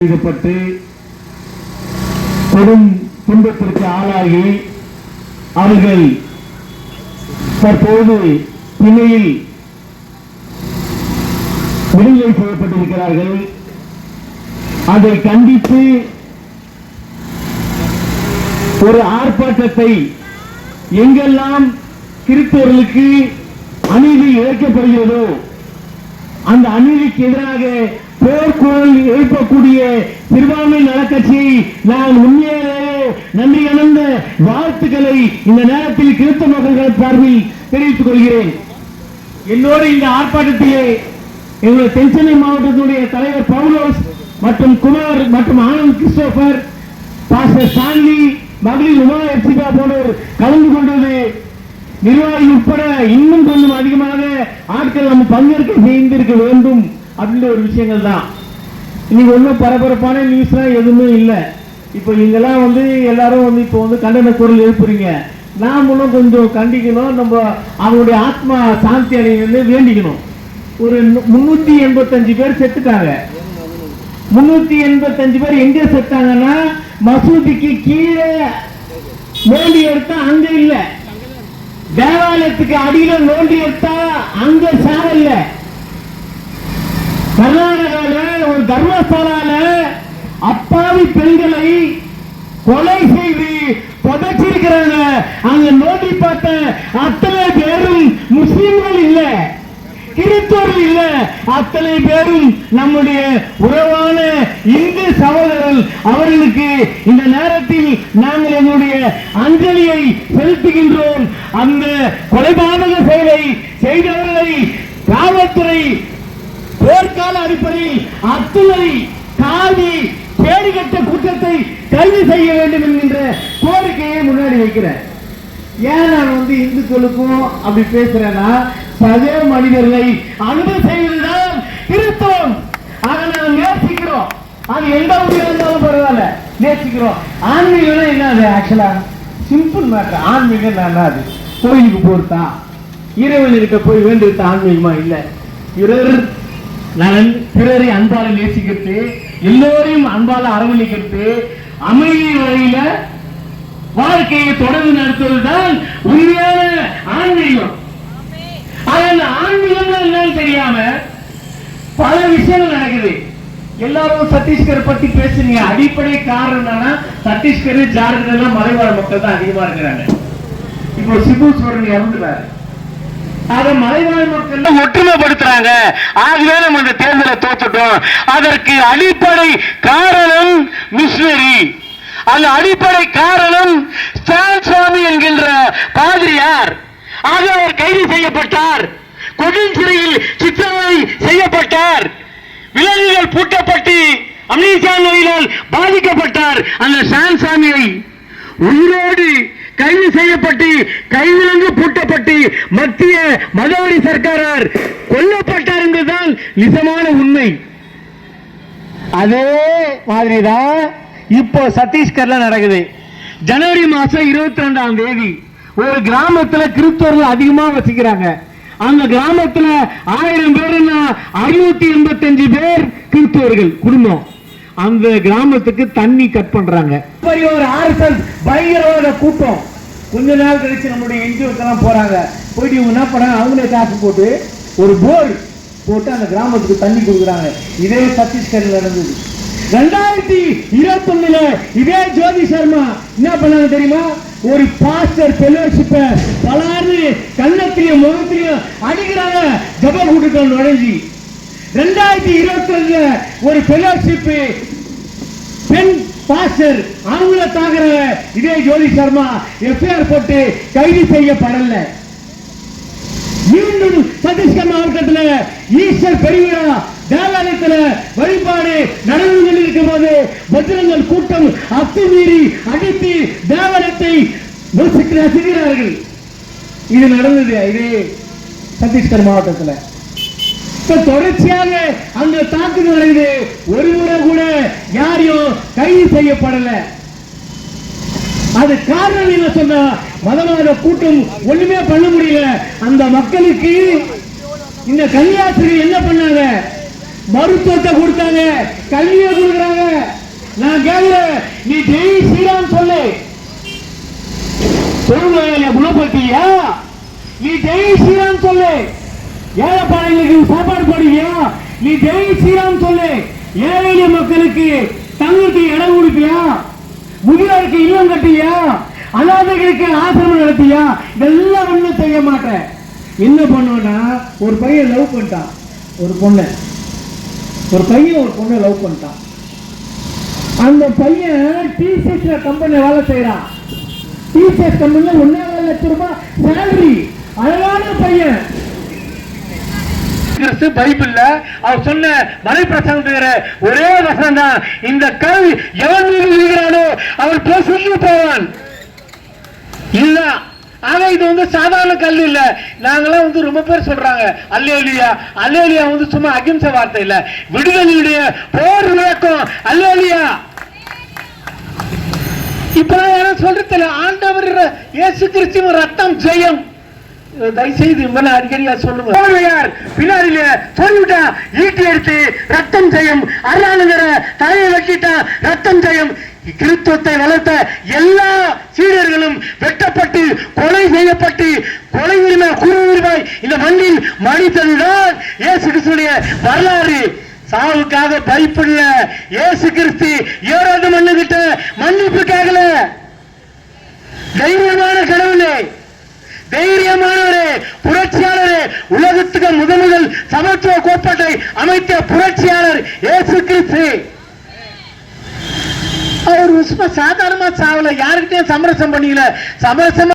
செய்யப்பட்டு பெரும் துன்பத்திற்கு ஆளாகி அவர்கள் தற்போது பிணையில் விடுதலை செய்யப்பட்டிருக்கிறார்கள். அதை கண்டித்து ஒரு ஆர்ப்பாட்டத்தை எங்கெல்லாம் கிறிஸ்தவர்களுக்கு அநீதி இழைக்கப்படுகிறதோ அந்த அநீதிக்கு எதிராக போர்க்குரல் எழுப்பக்கூடிய சிறுபான்மை நலக்கட்சியை நான் உண்மையிலேயே நன்றி கலந்த வாழ்த்துக்களை இந்த நேரத்தில் கிறிஸ்தவ மக்கள் சார்பில் தெரிவித்துக் கொள்கிறேன். என்னோடு இந்த ஆர்ப்பாட்டத்திலே எங்களுடைய தென்சென்னை மாவட்டத்தினுடைய தலைவர் பவுலோஸ் மற்றும் குமார் மற்றும் ஆனந்த் கிறிஸ்டோபர், பாஸ்டர் சாண்டி, மகளிர் உமா எப்சிகா போன்றோர் கலந்து கொண்டது. நிர்வாகி உட்பட இன்னும் கொஞ்சம் அதிகமாக ஆட்கள் நம்ம பங்கேற்க செய்திருக்க வேண்டும் அப்படின்ற ஒரு விஷயங்கள் தான். இன்னைக்கு ஒன்றும் பரபரப்பான நியூஸ்லாம் எதுவுமே இல்லை. இப்போ இங்கெல்லாம் எல்லாரும் இப்போ கண்டன குரல் எழுப்புறீங்க. நாமளும் கொஞ்சம் கண்டிக்கணும். நம்ம அவங்களுடைய ஆத்மா சாந்தி அடைந்து வேண்டிக்கணும். ஒரு 385 பேர் செத்துட்டாங்க. 385 பேர் எங்க செத்தாங்கன்னா மசூதிக்கு கீழே நோண்டி எடுத்தா அங்க இல்ல, தேவாலயத்துக்கு அடியில நோண்டி எடுத்தா அங்க சாவல்ல. கர்நாடகால ஒரு தர்மசாலால அப்பாவி பெண்களை கொலை செய்து புதைச்சிருக்கிறாங்க. அங்க நோண்டி பார்த்த அத்தனை பேரும் முஸ்லிம்கள் இல்ல, கிறிஸ்தவர்கள் இல்ல, அத்தனை பேரும் நம்முடைய உறவான இந்து சகோதரர்கள். அவர்களுக்கு இந்த நேரத்தில் நாங்கள் எங்களுடைய அஞ்சலியை செலுத்துகின்றோம். அந்த கொலைபாதக செயலை செய்தவர்களை காவல்துறை போர்க்கால அடிப்படையில் அத்துணை காவி கேடுகட்ட குற்றத்தை கைது செய்ய வேண்டும் என்கின்ற கோரிக்கையை முன்னாடி வைக்கிறேன். ஏன் நான் இந்துக்களுக்கும் அப்படி பேசுறேன்னா, சக மனிதர்களை அன்பு செய்வதுதான் கிறிஸ்தவம். ஆக நாங்கள் நேசிக்கிறோம். அது எந்த ஊரில் இருந்தாலும் பரவாயில்ல, நேசிக்கிறோம். ஆன்மீகம் என்னது? ஆக்சுவலா சிம்பிள் மேட்டர். ஆன்மீகம் என்ன? அது கோயிலுக்கு போறதா, இறைவன்கிட்ட போய் வேண்டியது ஆன்மீகமா? இல்ல, பிறரை அன்பால நேசிக்கிறது, எல்லோரையும் அன்பால அரவணைக்கிறது, அமைதி வழியில வாழ்க்கையை தொடர்ந்து நடத்துவதுதான் உண்மையான ஆன்மீகம். ஆன்மீகம் என்னன்னு தெரியாம பல விஷயங்கள் நடக்குது. எல்லாரும் சத்தீஸ்கர் பத்தி பேசுறீங்க. அடிப்படை காரணம் என்னன்னா, சத்தீஸ்கர் ஜார்க்கண்ட் எல்லாம் மலைவாழ் மக்கள் தான் அதிகமா இருக்கிறாங்க. இப்போ சிபு சோரன் இறந்துட்டாரு. அத மலைவாழ் மக்கள் ஒற்றுமைப்படுத்துறாங்க. ஆகவே நம்ம இந்த தேர்தலை தோத்துட்டோம். அதற்கு அடிப்படை காரணம் மிஷனரி. அந்த அடிப்படை காரணம் ஸ்டான் சுவாமி என்கின்ற பாதிரியார். ஆக அவர் கைது செய்யப்பட்டார். கொடின் சிறையில் சித்திரவதை செய்யப்பட்டார். விலங்குகள் பூட்டப்பட்டு அம்னீசியா நோயினால் பாதிக்கப்பட்டார். அந்த ஸ்டான் சாமியை உயிரோடு கைது செய்யப்பட்டு கைவிலங்கு பூட்டப்பட்டு மத்திய மதவெறி சர்க்காரார் கொல்லப்பட்டார் என்பதுதான் நிஜமான உண்மை. அதே மாதிரிதான் இப்போ சத்தீஸ்கர்ல நடக்குது. ஜனவரி மாசம் 22ஆம் தேதி ஒரு கிராமத்துல கிறிஸ்தவர்கள் அதிகமா வசிக்கிறாங்க. அந்த கிராமத்துல 1000 பேர் 685 பேர் கிறிஸ்தவர்கள் குடும்பம். அந்த கிராமத்துக்கு தண்ணி கட் பண்றாங்க. ஒரு RSS பயங்கரவாத கூட்டம். கொஞ்ச நாள் கழிச்சு நம்முடைய என்ஜிஓக்கெல்லாம் போறாங்க. போயிட்டு இவங்க என்ன பண்ணாங்க, அவங்களே காசு போட்டு ஒரு போர் போட்டு அந்த கிராமத்துக்கு தண்ணி கொடுக்குறாங்க. இதே சத்தீஸ்கர்ல நடந்தது. 2021 இதே ஜோதி சர்மா என்ன பண்ணாங்க தெரியுமா? ஒரு பாஸ்டர் ஃபெலோஷிப்ப பலாறு கண்ணத்திலையும் முகத்திலையும் அடிக்கிறாங்க. ஜப கூட்டத்தில் நுழைஞ்சி 2022 ஒரு ஃபெலோஷிப் பெண் பாஸ்டர் அவங்கள தாக்குற இதே ஜோதி சர்மா எஃப்ஐஆர் போட்டு கைது செய்யப்படல. மீண்டும் சத்தீஸ்கர் மாவட்டத்தில் ஈஸ்டர் பெருவிழா தேவாலயத்தில் வழிபாடு நடந்து கொண்டிருக்கும் போது பஜ்ரங்கள் கூட்டம் அத்துமீறி அடித்து தேவாலயத்தை நசுக்கிறார்கள். இது நடந்தது இதே சத்தீஸ்கர் மாவட்டத்தில். தொடர்ச்சியாக அந்த தாக்குதல் நடந்தது. ஒரு முறை கூட யாரையும் கைது செய்யப்படல. அது காரணம் என்ன சொன்னா, மதவாத கூட்டம் ஒண்ணுமே பண்ண முடியல. அந்த மக்களுக்கு இந்த கன்னியாஸ்திரி என்ன பண்ணாங்க? மருத்துவத்தை கொடுத்தாங்க, கல்வியை கொடுக்குறாங்க. நான் கேட்கிறேன், நீ ஜெய் ஸ்ரீராம் சொல்லு. தொழுநோயை குணப்படுத்தியா? நீ ஜெய் ஸ்ரீராம் சொல்லு. ஏழைப்பாளைகளுக்கு சாப்பாடு போடுவியா? நீ ஜெய் ஸ்ரீராம் சொல்லு. ஏழை மக்களுக்கு தங்களுக்கு இடம் கொடுப்பியா? முதியோருக்கு இல்லம் கட்டியா? அனாதைகளுக்கு ஆசிரமம் நடத்தியா? இதெல்லாம் ஒண்ணும் செய்ய மாட்டேன். என்ன பண்ணுவேன்னா, ஒரு பையன் லவ் பண்ணிட்டான், ஒரு பொண்ணு, ஒரு பையன் ஒரு பொண்ணை லவ் பண்ணிட்டான். அந்த பையன் டிசிஎஸ் கம்பெனி வேலை செய்யறான். டிசிஎஸ் கம்பெனில 1.5 லட்சம் ரூபாய் சேலரி. அழகான பையன். பைபிள்ல அவர் சொன்ன மலைப்பிரசங்கிற ஒரே வசனம் தான், இந்த கல் எவன் மீது விழுகிறானோ அவர் பேசி போவான். இல்ல ஆனா இது வந்து சாதாரண கல் இல்ல. நாங்கெல்லாம் வந்து ரொம்ப பேர் சொல்றாங்க அல்லேலூயா. அல்லேலூயா வந்து சும்மா அகிம்சை வார்த்தை இல்ல, விடுதலையுடைய போர் விளக்கம் அல்லேலூயா. இப்ப யாரும் சொல்றது ஆண்டவர் இயேசு கிறிஸ்துவின் ரத்தம் ஜெயம். தயவுசெய்து அடிக்கடி சொல்லுங்க. பின்னாடியில சொல்லிவிட்டா ஈட்டி எடுத்து ரத்தம் ஜெயம், அருளாளுங்கிற தலையை வெட்டிட்டா ரத்தம் ஜெயம். கிறிஸ்துவத்தை வளர்த்த எல்லா சீடர்களும் வெட்டப்பட்டு கொலை செய்யப்பட்டு கொலை உரிமை குறுவுரிமாய் இந்த மண்ணில் மனிதன்தான் இயேசு கிறிஸ்துடைய வரலாறு. சாவுக்காக பயப்படல இயேசு கிறிஸ்து ஏறாத மண்ணுகிட்ட மன்னிப்பு கேட்கல. தைரியமான கடவுளே, தைரியமானவரே, புரட்சியாளரே, உலகத்துக்கு முதல் சமத்துவ கோட்பாட்டை அமைத்த புரட்சியாளர் இயேசு கிறிஸ்து. அவர் சாதாரணமா சாவல, யாருக்கிட்டையும் சமரசம் பண்ணல. சமரசம்